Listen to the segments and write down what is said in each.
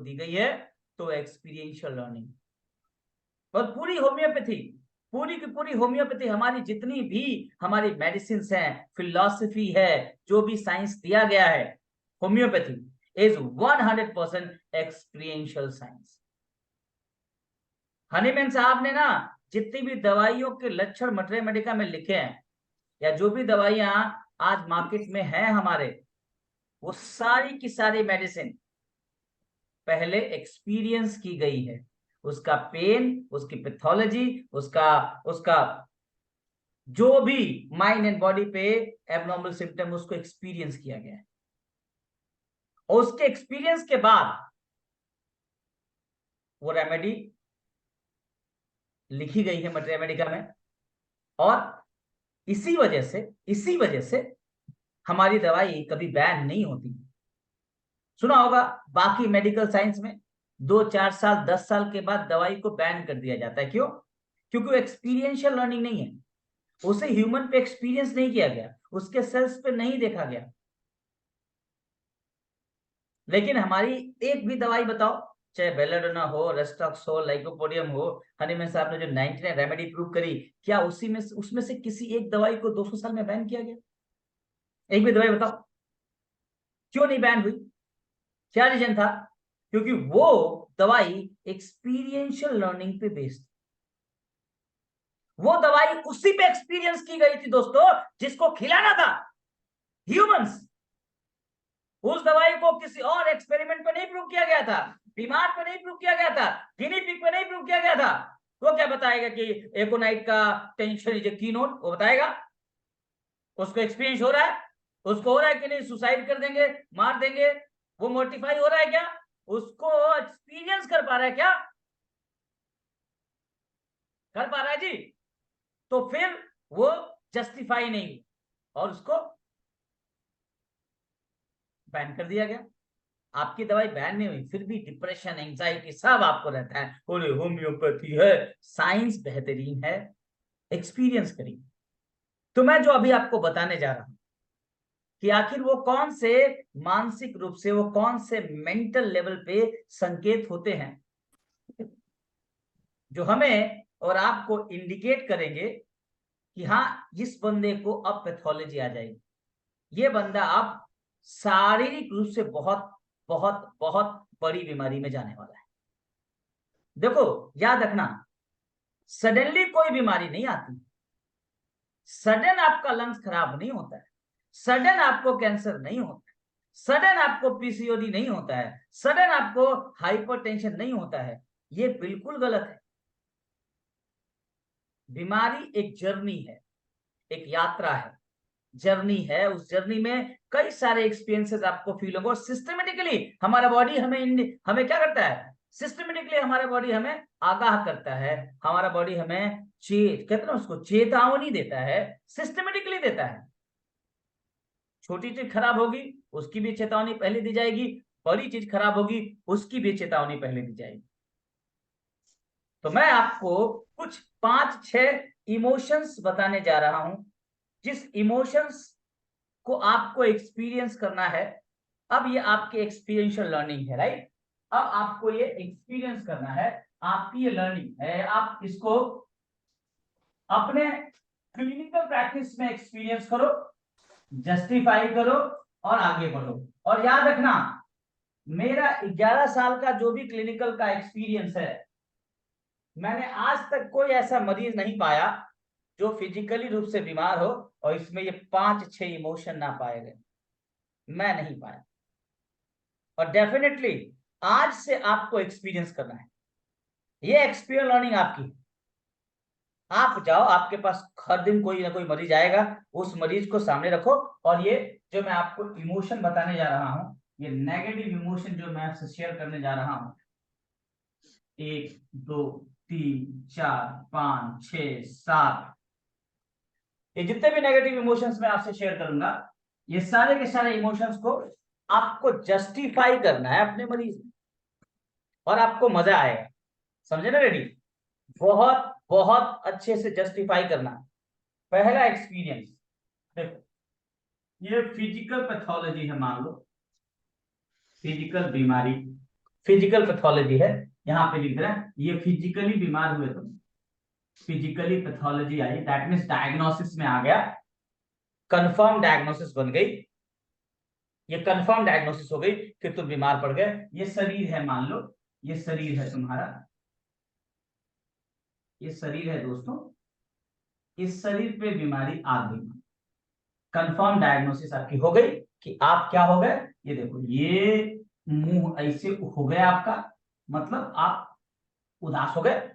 दी गई है, तो एक्सपीरियंशियल लर्निंग। और पूरी की पूरी होम्योपैथी, हमारी जितनी भी हमारी मेडिसिन हैं, फिलॉसफी है, जो भी साइंस दिया गया है, homeopathy is 100% experiential science. Hahnemann साहब ने ना जितनी भी दवाइयों के लक्षण मटरे मेडिका में लिखे हैं, या जो भी दवाइयां आज मार्केट में हैं हमारे, वो सारी की सारी मेडिसिन पहले एक्सपीरियंस की गई है। उसका पेन, उसकी पैथोलॉजी, उसका उसका जो भी माइंड एंड बॉडी पे एबनॉर्मल सिम्टम, उसको एक्सपीरियंस किया गया है। और उसके एक्सपीरियंस के बाद वो रेमेडी लिखी गई है मटेरिया मेडिका में। और इसी वजह से हमारी दवाई कभी बैन नहीं होती। सुना होगा बाकी मेडिकल साइंस में 2-4 साल 10 साल के बाद दवाई को बैन कर दिया जाता है। क्यों? क्योंकि वो एक्सपीरियंशियल लर्निंग नहीं है, उसे ह्यूमन पे एक्सपीरियंस नहीं किया गया, उसके सेल्स पे नहीं देखा गया। लेकिन हमारी एक भी दवाई बताओ, चाहे बेलेडोना हो, रेस्टॉक्स हो, लाइकोपोडियम हो, हनीमैन साहब ने जो 99 रेमेडी प्रूव करी, क्या उसमें से किसी एक दवाई को 200 साल में बैन किया गया? एक भी दवाई बताओ, क्यों नहीं बैन हुई? क्या रीजन था? क्योंकि वो दवाई एक्सपीरियंशियल लर्निंग पे बेस्ड, वो दवाई उसी पे एक्सपीरियंस की गई थी दोस्तों, जिसको खिलाना था ह्यूमंस। उस दवाई को किसी और एक्सपेरिमेंट पे नहीं प्रूव किया गया था, बीमार पे नहीं प्रूव किया गया था, गिनी पिग पे नहीं प्रूव किया गया था। वो क्या बताएगा कि एकोनाइट का टेंशन इज ए की नोट? वो बताएगा उसको एक्सपीरियंस हो रहा है, उसको हो रहा है कि नहीं, सुसाइड कर देंगे, मार देंगे, वो मोटिफाई हो रहा है क्या? उसको एक्सपीरियंस कर पा रहा है क्या? कर पा रहा है जी? तो फिर वो जस्टिफाई नहीं, और उसको बैन कर दिया गया। आपकी दवाई बैन नहीं हुई, फिर भी डिप्रेशन, एंजाइटी सब आपको रहता है, बोले होम्योपैथी है, साइंस बेहतरीन है, एक्सपीरियंस करिए। तो मैं जो अभी आपको बताने जा रहा हूं कि आखिर वो कौन से मानसिक रूप से, वो कौन से मेंटल लेवल पे संकेत होते हैं जो हमें और आपको इंडिकेट करेंगे कि हाँ, इस बंदे को अब पैथोलॉजी आ जाएगी, ये बंदा अब शारीरिक रूप से बहुत बहुत बहुत बड़ी बीमारी में जाने वाला है। देखो, याद रखना, सडनली कोई बीमारी नहीं आती, सडन आपका लंग्स खराब नहीं होता है, सडन आपको कैंसर नहीं होता है, सडन आपको पीसीओडी नहीं होता है, सडन आपको हाइपरटेंशन नहीं होता है। ये बिल्कुल गलत है। बीमारी एक जर्नी है, एक यात्रा है, जर्नी है। उस जर्नी में कई सारे एक्सपीरियंसेस आपको फील होंगे, और सिस्टमेटिकली हमारा बॉडी हमें क्या करता है? सिस्टमेटिकली हमारा बॉडी हमें आगाह करता है, हमारा बॉडी हमें कहते हैं ना उसको, चेतावनी देता है, सिस्टमेटिकली देता है। छोटी चीज खराब होगी, उसकी भी चेतावनी पहले दी जाएगी, बड़ी चीज खराब होगी, उसकी भी चेतावनी पहले दी जाएगी। तो मैं आपको कुछ 5-6 इमोशंस बताने जा रहा हूं, जिस इमोशंस को आपको एक्सपीरियंस करना है। अब ये आपकी एक्सपीरियंशियल लर्निंग है, राइट? अब आपको ये एक्सपीरियंस करना है, आपकी ये लर्निंग है, आप इसको अपने क्लिनिकल प्रैक्टिस में एक्सपीरियंस करो, जस्टिफाई करो और आगे बढ़ो। और याद रखना, मेरा 11 साल का जो भी क्लिनिकल का एक्सपीरियंस है, मैंने आज तक कोई ऐसा मरीज नहीं पाया जो फिजिकली रूप से बीमार हो और इसमें ये 5-6 इमोशन ना पाए गए। मैं नहीं पाया। और डेफिनेटली आज से आपको एक्सपीरियंस करना है, ये एक्सपीरियंस लर्निंग आपकी। आप जाओ, आपके पास हर दिन कोई ना कोई मरीज आएगा, उस मरीज को सामने रखो, और ये जो मैं आपको इमोशन बताने जा रहा हूं, ये नेगेटिव इमोशन जो मैं आपसे शेयर करने जा रहा हूं, 1, 2, 3, 4, 5, 6, 7, ये जितने भी नेगेटिव इमोशंस मैं आपसे शेयर करूंगा, ये सारे के सारे इमोशंस को आपको जस्टिफाई करना है अपने मरीज में, और आपको मजा आएगा। समझे ना? रेडी? बहुत बहुत अच्छे से जस्टिफाई करना। पहला एक्सपीरियंस, देखो, ये फिजिकल पैथोलॉजी है, मान लो फिजिकल बीमारी, फिजिकल पैथोलॉजी है, यहाँ पे लिख रहा है ये फिजिकली बीमार हुए तुम, physically pathology I, that means diagnosis में आ गया, कंफर्म डायग्नोसिस बन गई, ये कंफर्म डायग्नोसिस हो गई कि तुम बीमार पड़ गए। ये शरीर है, मान लो ये शरीर है तुम्हारा, ये शरीर है दोस्तों, इस शरीर पे बीमारी आ गई, कंफर्म डायग्नोसिस आपकी हो गई कि आप क्या हो गए। ये देखो ये मुंह ऐसे हो गया आपका, मतलब आप उदास हो गए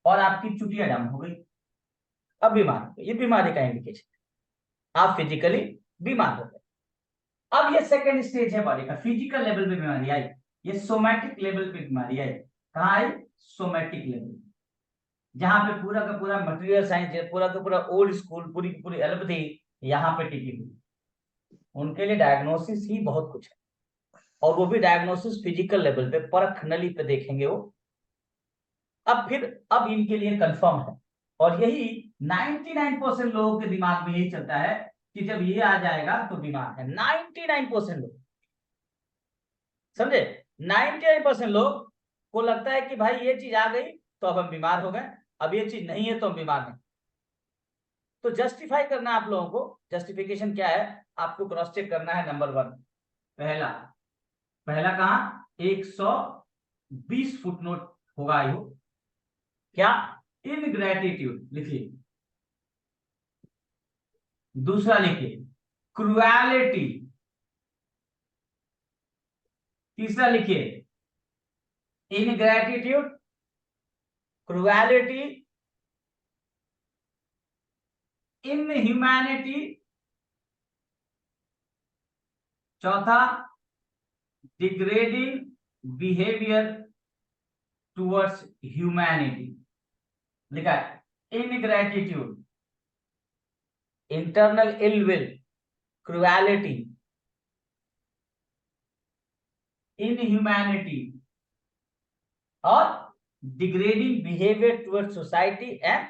और आपकी चुटिया डाउन हो गई, अब बीमार हो गए, ये बीमारी का इंडिकेशन, आप फिजिकली बीमार हो गए। अब ये सेकंड स्टेज है बॉडी का, फिजिकल लेवल पे बीमारी आई, ये सोमैटिक लेवल पे बीमारी आई, कहाँ आई, सोमैटिक लेवल, जहां पे पूरा का पूरा मटेरियल साइंस, पूरा का पूरा ओल्ड स्कूल, पूरी की पूरी एलोपैथी यहाँ पे टिकी हुई। उनके लिए डायग्नोसिस ही बहुत कुछ है, और वो भी डायग्नोसिस फिजिकल लेवल पे, परख नली पे देखेंगे वो। अब इनके लिए कंफर्म है, और यही 99% लोगों के दिमाग में यही चलता है कि जब ये आ जाएगा तो बीमार है। 99% लोग, समझे, 99% लोग को लगता है कि भाई ये चीज आ गई तो अब हम बीमार हो गए, अब ये चीज नहीं है तो हम बीमार नहीं। तो जस्टिफाई करना आप लोगों को, जस्टिफिकेशन क्या है, आपको क्रॉस चेक करना है। नंबर 1, पहला पहला कहां, 120 फुटनोट होगा, आई हो क्या, इनग्रेटिट्यूड लिखिए। दूसरा लिखिए क्रुएलिटी। तीसरा लिखिए इनग्रेटिट्यूड, क्रुएलिटी, इनह्यूमैनिटी। चौथा डिग्रेडिंग बिहेवियर टुवर्ड्स ह्यूमैनिटी, लिखा है ingratitude, internal ill will, cruelty, inhumanity और degrading behaviour towards society and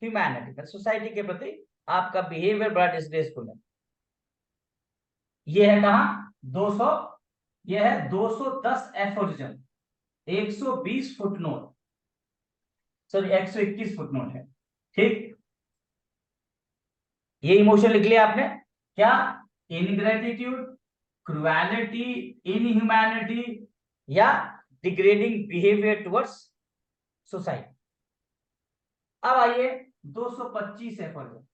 humanity. Society के प्रति आपका बिहेवियर बड़ा डिसग्रेसफुल है। ये है कहां, 200, ये है 210 एफोरिज्म, 120 फुटनोट, सॉरी 121 फुटनोट है, ठीक। ये इमोशन लिख लिया आपने, क्या, इनग्रेटिट्यूड, क्रुएलिटी, इनह्यूमैनिटी या डिग्रेडिंग बिहेवियर टुवर्ड्स सोसाइटी। अब आइए 225 एफोरिज्म,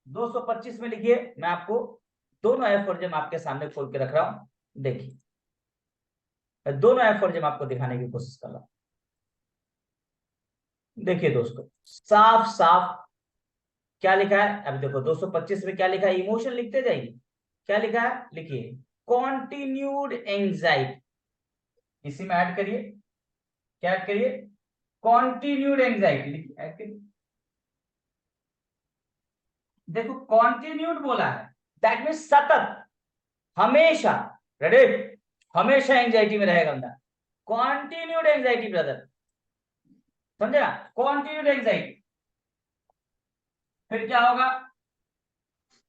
225 में लिखिए, मैं आपको दोनों एफोरिज्म आपके सामने खोल के रख रहा हूं, देखिए मैं दोनों एफोरिज्म आपको दिखाने की कोशिश कर रहा हूं। देखिए दोस्तों, साफ साफ क्या लिखा है, अभी देखो 225 में क्या लिखा है, इमोशन लिखते जाइए, क्या लिखा है, लिखिए कॉन्टिन्यूड एंजाइटी, इसी में ऐड करिए, क्या ऐड करिए, कॉन्टिन्यूड एंजाइटी, लिखिए ऐड करिए। देखो कॉन्टिन्यूड बोला है, दैट मीन सतत, हमेशा, रेडी, हमेशा एंजाइटी में रहेगा बंदा, कॉन्टिन्यूड एंजाइटी ब्रदर, समझे ना, कॉन्टिन्यूड एंजाइटी। फिर क्या होगा,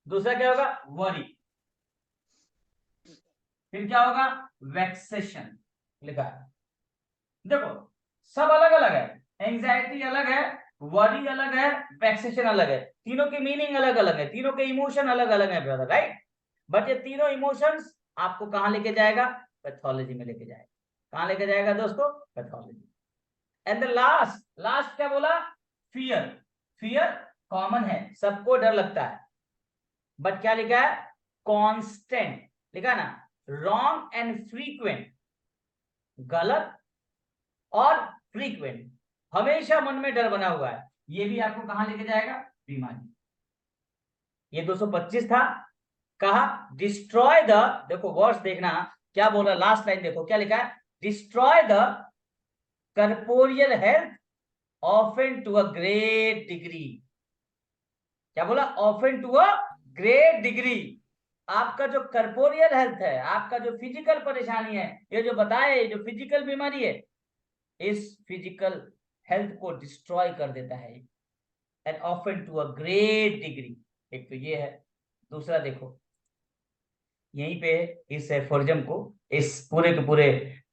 दूसरा क्या होगा, वरी। फिर क्या होगा, वेक्सेशन, लिखा है। देखो सब अलग अलग है, एंजाइटी अलग है, वरी अलग है, वेक्सेशन अलग है, तीनों की मीनिंग अलग अलग है, तीनों के इमोशन अलग अलग है ब्रदर, राइट। बट ये तीनों इमोशंस आपको कहां लेके जाएगा, पैथोलॉजी में लेके जाएगा। कहां लेके जाएगा दोस्तों, pathology. And the last, last क्या बोला, फियर। फियर कॉमन है, सबको डर लगता है, बट क्या लिखा है, कांस्टेंट, लिखा ना, रॉन्ग एंड फ्रीक्वेंट, गलत और फ्रीक्वेंट, हमेशा मन में डर बना हुआ है, ये भी आपको कहां लेके जाएगा, बीमारी। ये 225 था, कहा डिस्ट्रॉय द, देखो वर्ड्स देखना क्या बोल रहा, लास्ट लाइन देखो क्या लिखा है, destroy the corporeal health often to a great degree. क्या बोला, often to a great degree. आपका जो कर्पोरियल हेल्थ है, आपका जो फिजिकल परेशानी है, ये जो बताए, जो फिजिकल बीमारी है, इस फिजिकल हेल्थ को डिस्ट्रॉय कर देता है, and often to a great degree. एक तो ये है, दूसरा देखो, यहीं पे इस एफोरिज्म को, इस पूरे के पूरे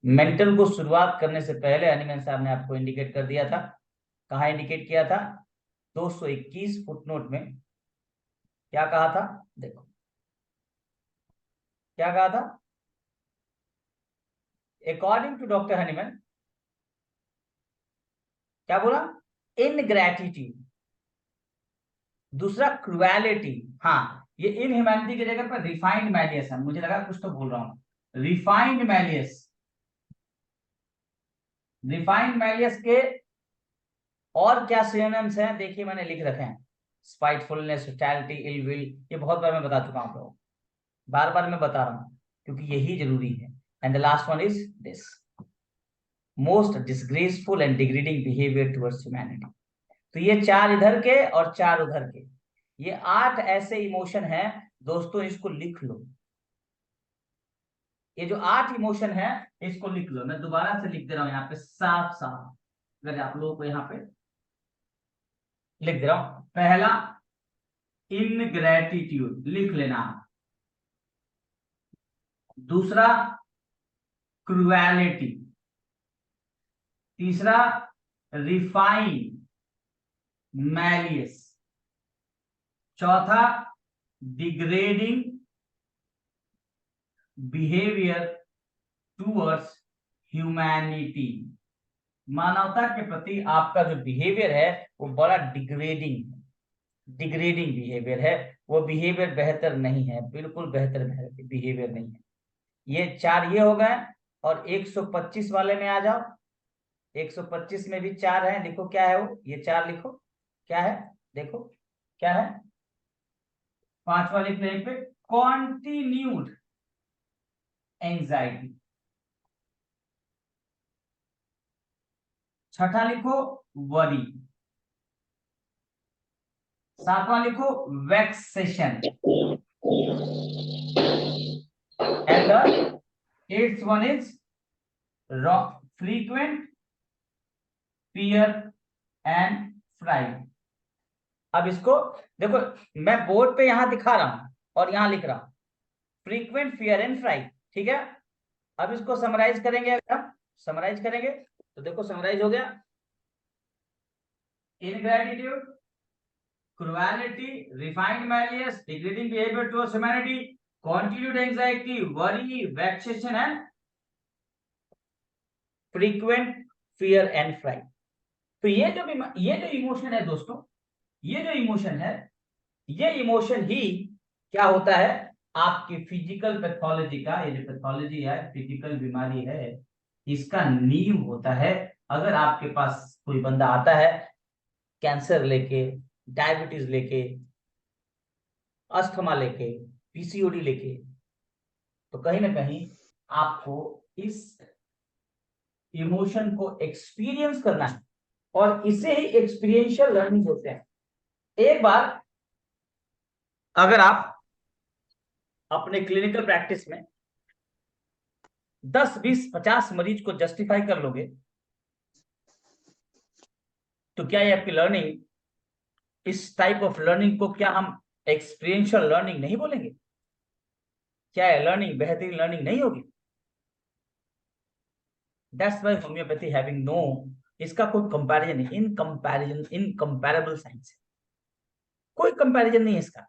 मेंटल को शुरुआत करने से पहले हनीमैन साहब ने आपको इंडिकेट कर दिया था। कहाँ इंडिकेट किया था? 221 फुटनोट में क्या कहा था? देखो क्या कहा था। अकॉर्डिंग टू डॉक्टर हनीमैन क्या बोला? इनग्रैटिट्यूड, दूसरा क्रुएलिटी। हाँ, ये इनह्यूमैनिटी की जगह पर रिफाइंड मैलियस है, मुझे लगा कुछ तो बोल रहा हूं। रिफाइंड मैलियस, रिफाइंड मैलियस के और क्या सिनोनिम्स हैं देखिए, मैंने लिख रखे हैं। स्पाइटफुलनेस, टैलिटी, इल विल, ये बहुत बार मैं बता चुका हूं आप लोगों को, बार बार मैं बता रहा हूं क्योंकि यही जरूरी है। And the last one is this, most disgraceful and degrading behaviour towards humanity. तो ये 4 इधर के और 4 उधर के, ये 8 ऐसे इमोशन हैं दोस्तों, इसको लिख लो। ये जो 8 इमोशन है इसको लिख लो, मैं दोबारा से लिख दे रहा हूं यहाँ पे साफ साफ, अगर आप लोगों को यहाँ पे लिख दे रहा हूं। पहला इनग्रैटिट्यूड, लिख लेना। दूसरा क्रुएलिटी। तीसरा रिफाइन मैलियस। चौथा डिग्रेडिंग बिहेवियर टूवर्ड्स ह्यूमैनिटी, मानवता के प्रति आपका जो बिहेवियर है वो बड़ा डिग्रेडिंग, डिग्रेडिंग बिहेवियर है। वो बिहेवियर बेहतर नहीं है, बिल्कुल बेहतर बिहेवियर नहीं है। ये 4 ये हो गए। और 125 वाले में आ जाओ। 125 में भी 4 है, लिखो क्या है वो, ये 4 लिखो क्या है, देखो क्या है। 5वां लिख लें पे, कॉन्टिन्यूड एंजाइटी। छठा लिखो वरी। 7वां लिखो vexation. And the 8th one is frequent fear and fright. अब इसको देखो, मैं बोर्ड पे यहां दिखा रहा हूं और यहां लिख रहा हूं फ्रीक्वेंट फियर एंड फ्राइड, ठीक है। अब इसको समराइज करेंगे, अगर हम समराइज करेंगे तो देखो समराइज हो गया। Ingratitude, cruelty, refined malice, degrading behaviour towards humanity, continued anxiety, worry, vexation and frequent fear and fright। तो ये जो इमोशन है दोस्तों, ये जो इमोशन है, ये इमोशन ही क्या होता है, आपकी फिजिकल पैथोलॉजी का, ये जो पैथोलॉजी है, फिजिकल बीमारी है, इसका नींव होता है। अगर आपके पास कोई बंदा आता है कैंसर लेके, डायबिटीज लेके, अस्थमा लेके, पीसीओडी लेके, तो कहीं ना कहीं आपको इस इमोशन को एक्सपीरियंस करना है, और इसे ही एक्सपीरियंशियल लर्निंग बोलते हैं। एक बार अगर आप अपने क्लिनिकल प्रैक्टिस में 10, 20, 50 मरीज को जस्टिफाई कर लोगे, तो क्या ये आपकी लर्निंग, इस टाइप ऑफ लर्निंग को क्या हम एक्सपीरियंशियल लर्निंग नहीं बोलेंगे? क्या है लर्निंग, बेहतरीन लर्निंग नहीं होगी? That's why homeopathy having no, इसका कोई कंपैरिजन नहीं, इन कंपैरिजन इनकंपैरेबल साइंस है, कोई कंपैरिजन नहीं है इसका।